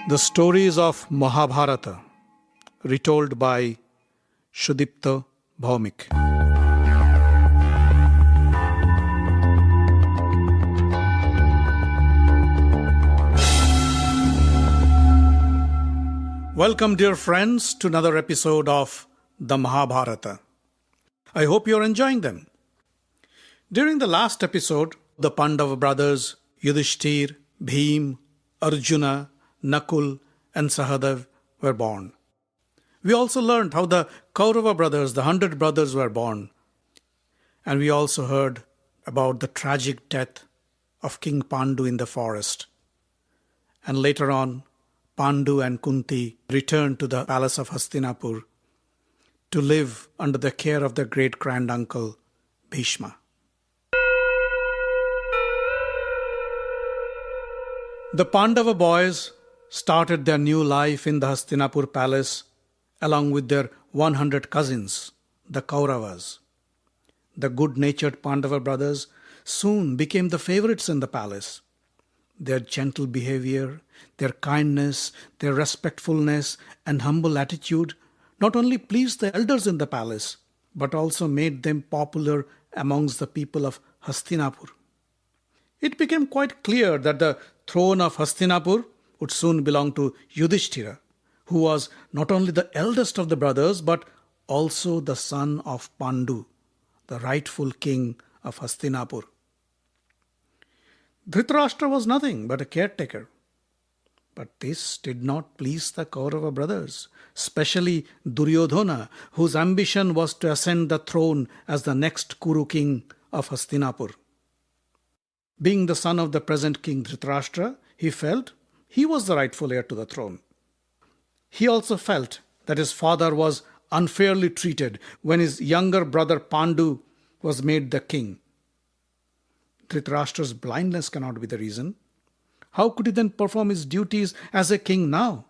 The stories of Mahabharata, retold by Sudipta, Bhawmik. Welcome, dear friends, to another episode of the Mahabharata. I hope you're enjoying them. During the last episode, the Pandava brothers, Yudhishthir, Bhim, Arjuna, Nakul, and Sahadev were born. We also learned how the Kaurava brothers, the 100 brothers, were born. And we also heard about the tragic death of King Pandu in the forest. And later on, Pandu and Kunti returned to the palace of Hastinapur to live under the care of their great-granduncle, Bhishma. The Pandava boys started their new life in the Hastinapur palace along with their 100 cousins, the Kauravas. The good-natured Pandava brothers soon became the favorites in the palace. Their gentle behavior, their kindness, their respectfulness and humble attitude not only pleased the elders in the palace, but also made them popular amongst the people of Hastinapur. It became quite clear that the throne of Hastinapur would soon belong to Yudhishthira, who was not only the eldest of the brothers, but also the son of Pandu, the rightful king of Hastinapur. Dhritarashtra was nothing but a caretaker. But this did not please the Kaurava brothers, especially Duryodhana, whose ambition was to ascend the throne as the next Kuru king of Hastinapur. Being the son of the present king Dhritarashtra, he felt he was the rightful heir to the throne. He also felt that his father was unfairly treated when his younger brother Pandu was made the king. Dhritarashtra's blindness cannot be the reason. How could he then perform his duties as a king now?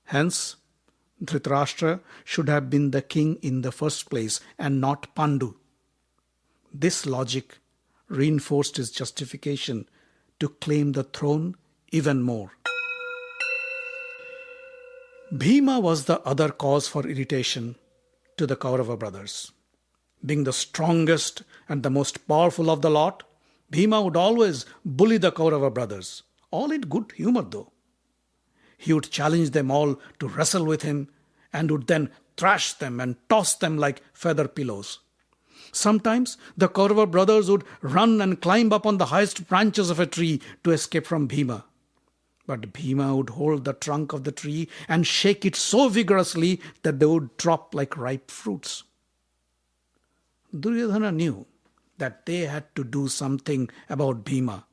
Hence, Dhritarashtra should have been the king in the first place and not Pandu. This logic reinforced his justification to claim the throne even more. Bhima was the other cause for irritation to the Kaurava brothers. Being the strongest and the most powerful of the lot, Bhima would always bully the Kaurava brothers, all in good humor though. He would challenge them all to wrestle with him and would then thrash them and toss them like feather pillows. Sometimes the Kaurava brothers would run and climb up on the highest branches of a tree to escape from Bhima. But Bhima would hold the trunk of the tree and shake it so vigorously that they would drop like ripe fruits. Duryodhana knew that they had to do something about Bhima,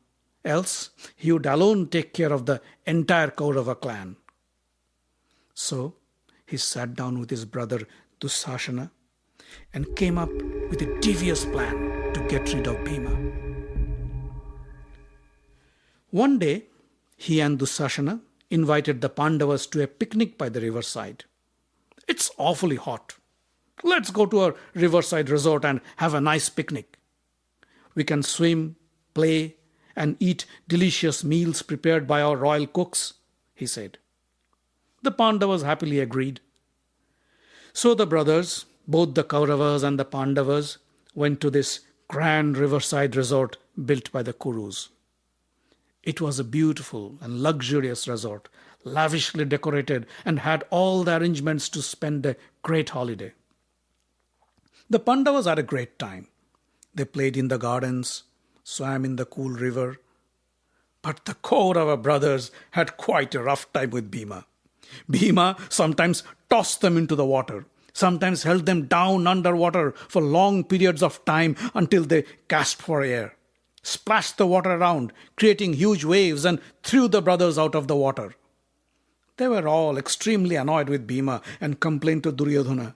else he would alone take care of the entire Kaurava clan. So he sat down with his brother Dussasana and came up with a devious plan to get rid of Bhima. One day, he and Dussasana invited the Pandavas to a picnic by the riverside. It's awfully hot. Let's go to a riverside resort and have a nice picnic. We can swim, play, and eat delicious meals prepared by our royal cooks, he said. The Pandavas happily agreed. So the brothers, both the Kauravas and the Pandavas, went to this grand riverside resort built by the Kurus. It was a beautiful and luxurious resort, lavishly decorated and had all the arrangements to spend a great holiday. The Pandavas had a great time. They played in the gardens, swam in the cool river. But the Kaurava brothers had quite a rough time with Bhima. Bhima sometimes tossed them into the water, sometimes held them down underwater for long periods of time until they gasped for air, splashed the water around, creating huge waves, and threw the brothers out of the water. They were all extremely annoyed with Bhima and complained to Duryodhana.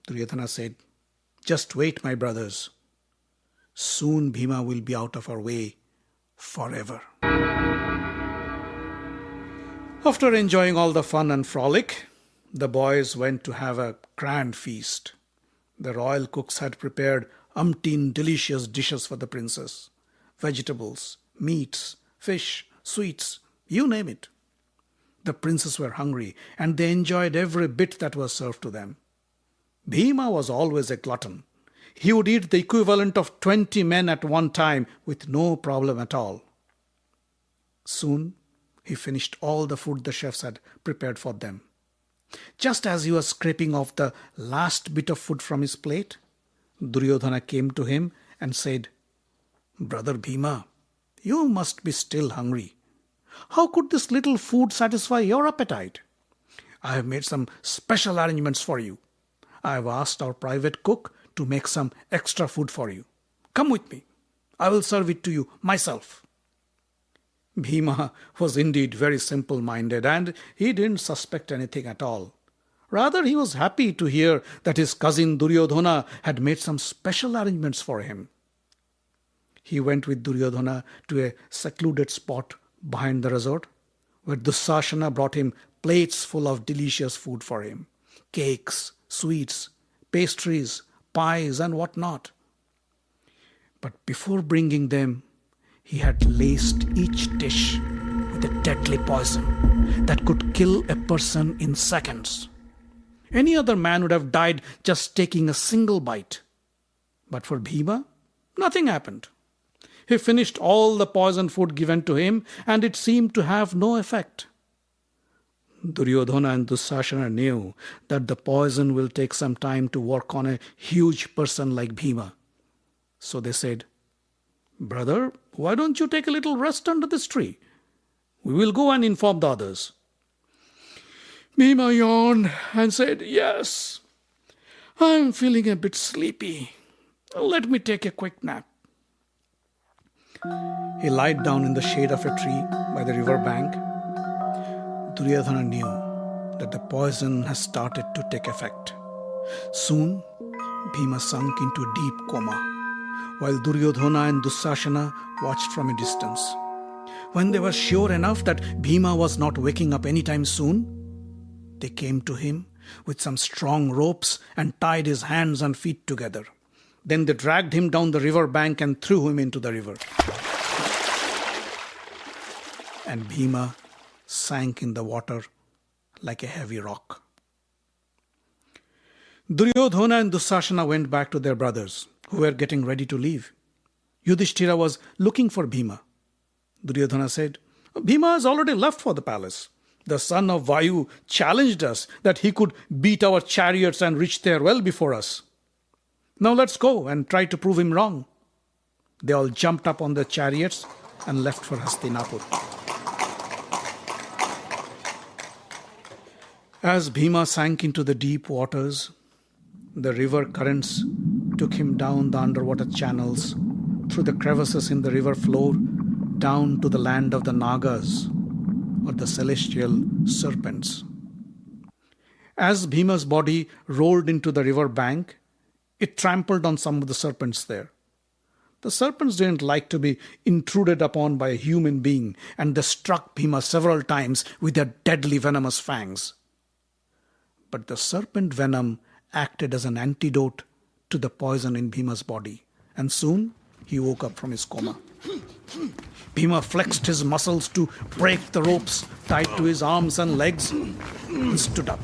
Duryodhana said, "Just wait, my brothers. Soon Bhima will be out of our way forever." After enjoying all the fun and frolic, the boys went to have a grand feast. The royal cooks had prepared umpteen delicious dishes for the princess. Vegetables, meats, fish, sweets, you name it. The princes were hungry, and they enjoyed every bit that was served to them. Bhima was always a glutton. He would eat the equivalent of 20 men at one time with no problem at all. Soon, he finished all the food the chefs had prepared for them. Just as he was scraping off the last bit of food from his plate, Duryodhana came to him and said, "Brother Bhima, you must be still hungry. How could this little food satisfy your appetite? I have made some special arrangements for you. I have asked our private cook to make some extra food for you. Come with me. I will serve it to you myself." Bhima was indeed very simple-minded, and he didn't suspect anything at all. Rather, he was happy to hear that his cousin Duryodhana had made some special arrangements for him. He went with Duryodhana to a secluded spot behind the resort, where Dusashana brought him plates full of delicious food for him. Cakes, sweets, pastries, pies, and what not. But before bringing them, he had laced each dish with a deadly poison that could kill a person in seconds. Any other man would have died just taking a single bite. But for Bhima, nothing happened. He finished all the poisoned food given to him, and it seemed to have no effect. Duryodhana and Dusashana knew that the poison will take some time to work on a huge person like Bhima. So they said, "Brother, why don't you take a little rest under this tree? We will go and inform the others." Bhima yawned and said, "Yes, I am feeling a bit sleepy. Let me take a quick nap." He lied down in the shade of a tree by the river bank. Duryodhana knew that the poison has started to take effect. Soon, Bhima sunk into a deep coma, while Duryodhana and Dusashana watched from a distance. When they were sure enough that Bhima was not waking up anytime soon, they came to him with some strong ropes and tied his hands and feet together. Then they dragged him down the river bank and threw him into the river. And Bhima sank in the water like a heavy rock. Duryodhana and Dusashana went back to their brothers, who were getting ready to leave. Yudhishthira was looking for Bhima. Duryodhana said, "Bhima has already left for the palace. The son of Vayu challenged us that he could beat our chariots and reach there well before us. Now let's go and try to prove him wrong." They all jumped up on their chariots and left for Hastinapur. As Bhima sank into the deep waters, the river currents took him down the underwater channels, through the crevices in the river floor, down to the land of the Nagas, or the celestial serpents. As Bhima's body rolled into the river bank, it trampled on some of the serpents there. The serpents didn't like to be intruded upon by a human being, and they struck Bhima several times with their deadly venomous fangs. But the serpent venom acted as an antidote to the poison in Bhima's body, and soon he woke up from his coma. Bhima flexed his muscles to break the ropes tied to his arms and legs and stood up.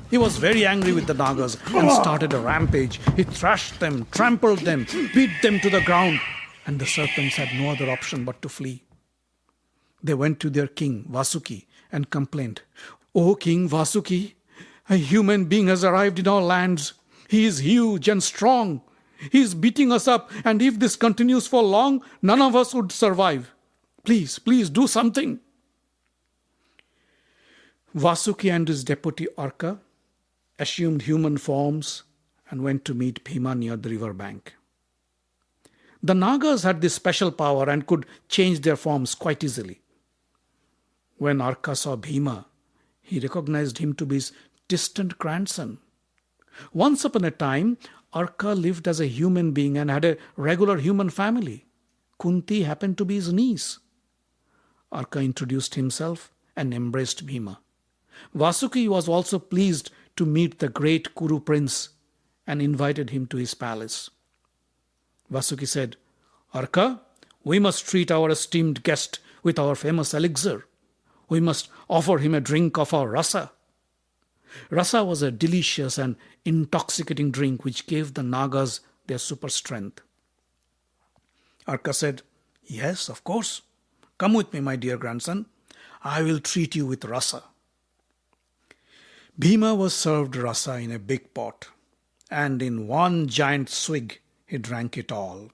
He was very angry with the Nagas and started a rampage. He thrashed them, trampled them, beat them to the ground, and the serpents had no other option but to flee. They went to their king, Vasuki, and complained, "O King Vasuki, a human being has arrived in our lands. He is huge and strong. He is beating us up, and if this continues for long, none of us would survive. Please, please do something." Vasuki and his deputy Arka assumed human forms and went to meet Bhima near the river bank. The Nagas had this special power and could change their forms quite easily. When Arka saw Bhima, he recognized him to be his distant grandson. Once upon a time, Arka lived as a human being and had a regular human family. Kunti happened to be his niece. Arka introduced himself and embraced Bhima. Vasuki was also pleased to meet the great Kuru prince and invited him to his palace. Vasuki said, "Arka, we must treat our esteemed guest with our famous elixir. We must offer him a drink of our rasa. Rasa was a delicious and intoxicating drink which gave the Nagas their super strength. Arka said, "Yes, of course. Come with me, my dear grandson. I will treat you with rasa." Bhima was served rasa in a big pot, and in one giant swig he drank it all.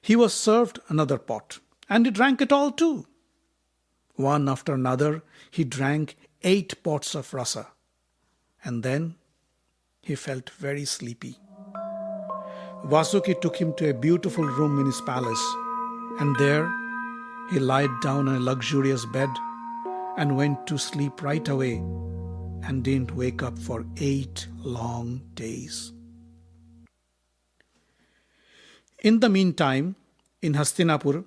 He was served another pot, and he drank it all too. One after another, he drank 8 pots of rasa, and then he felt very sleepy. Vasuki took him to a beautiful room in his palace, and there he lied down on a luxurious bed and went to sleep right away and didn't wake up for 8 long days. In the meantime, in Hastinapur,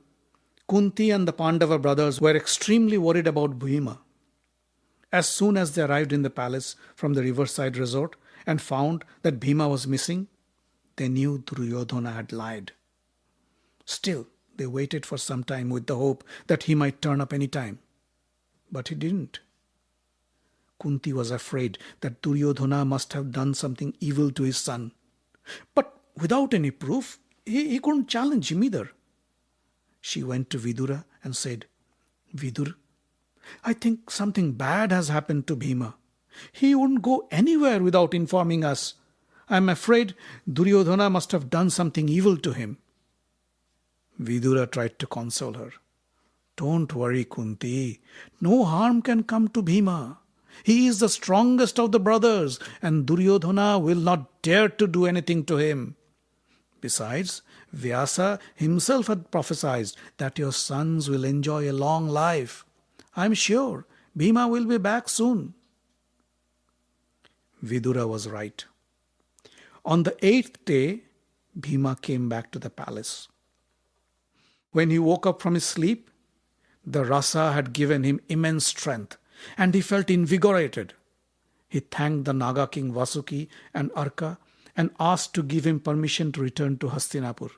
Kunti and the Pandava brothers were extremely worried about Bhima. As soon as they arrived in the palace from the riverside resort and found that Bhima was missing, they knew Duryodhana had lied. Still, they waited for some time with the hope that he might turn up any time. But he didn't. Kunti was afraid that Duryodhana must have done something evil to his son. But without any proof, he couldn't challenge him either. She went to Vidura and said, "Vidur, I think something bad has happened to Bhima. He wouldn't go anywhere without informing us. I'm afraid Duryodhana must have done something evil to him." Vidura tried to console her. "Don't worry, Kunti. No harm can come to Bhima. He is the strongest of the brothers, and Duryodhana will not dare to do anything to him. Besides, Vyasa himself had prophesied that your sons will enjoy a long life. I'm sure Bhima will be back soon." Vidura was right. On the 8th day, Bhima came back to the palace. When he woke up from his sleep, the rasa had given him immense strength, and he felt invigorated. He thanked the Naga king Vasuki and Arka and asked to give him permission to return to Hastinapur.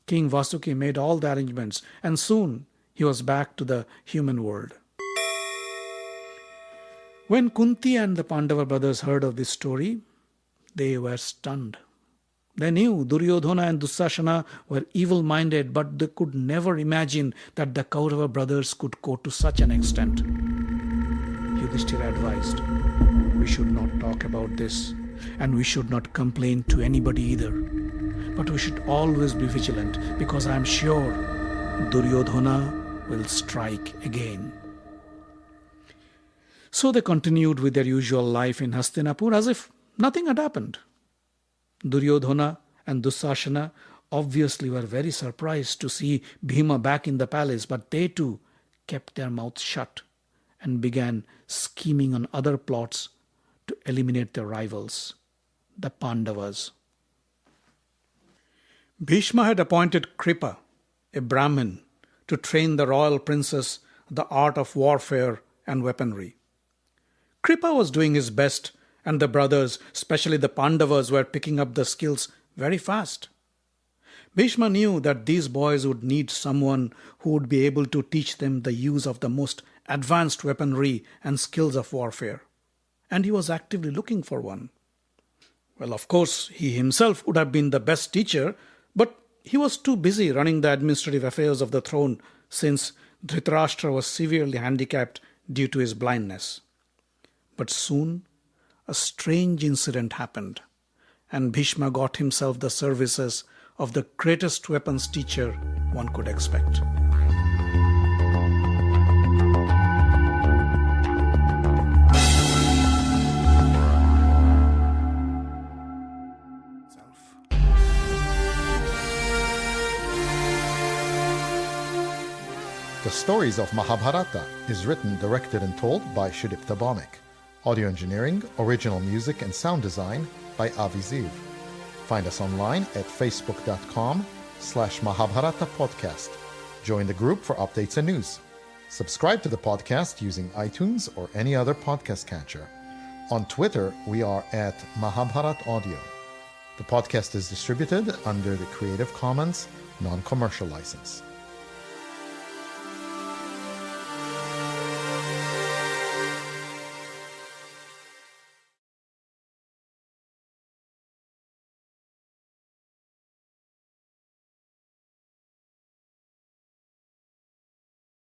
King Vasuki made all the arrangements, and soon he was back to the human world. When Kunti and the Pandava brothers heard of this story, they were stunned. They knew Duryodhana and Dussasana were evil-minded, but they could never imagine that the Kaurava brothers could go to such an extent. Yudhishthira advised, "We should not talk about this, and we should not complain to anybody either. But we should always be vigilant, because I am sure Duryodhana will strike again." So they continued with their usual life in Hastinapur as if nothing had happened. Duryodhana and Dussasana obviously were very surprised to see Bhima back in the palace, but they too kept their mouths shut and began scheming on other plots to eliminate their rivals, the Pandavas. Bhishma had appointed Kripa, a Brahmin, to train the royal princess the art of warfare and weaponry. Kripa was doing his best, and the brothers, especially the Pandavas, were picking up the skills very fast. Bhishma knew that these boys would need someone who would be able to teach them the use of the most advanced weaponry and skills of warfare, and he was actively looking for one. Well, of course, he himself would have been the best teacher, but he was too busy running the administrative affairs of the throne since Dhritarashtra was severely handicapped due to his blindness. But soon, a strange incident happened, and Bhishma got himself the services of the greatest weapons teacher one could expect. The Stories of Mahabharata is written, directed and told by Sudipta Bhawmik. Audio engineering, original music and sound design by Avi Ziv. Find us online at facebook.com/Mahabharata podcast. Join the group for updates and news. Subscribe to the podcast using iTunes or any other podcast catcher. On Twitter, we are at Mahabharat Audio. The podcast is distributed under the Creative Commons non-commercial license.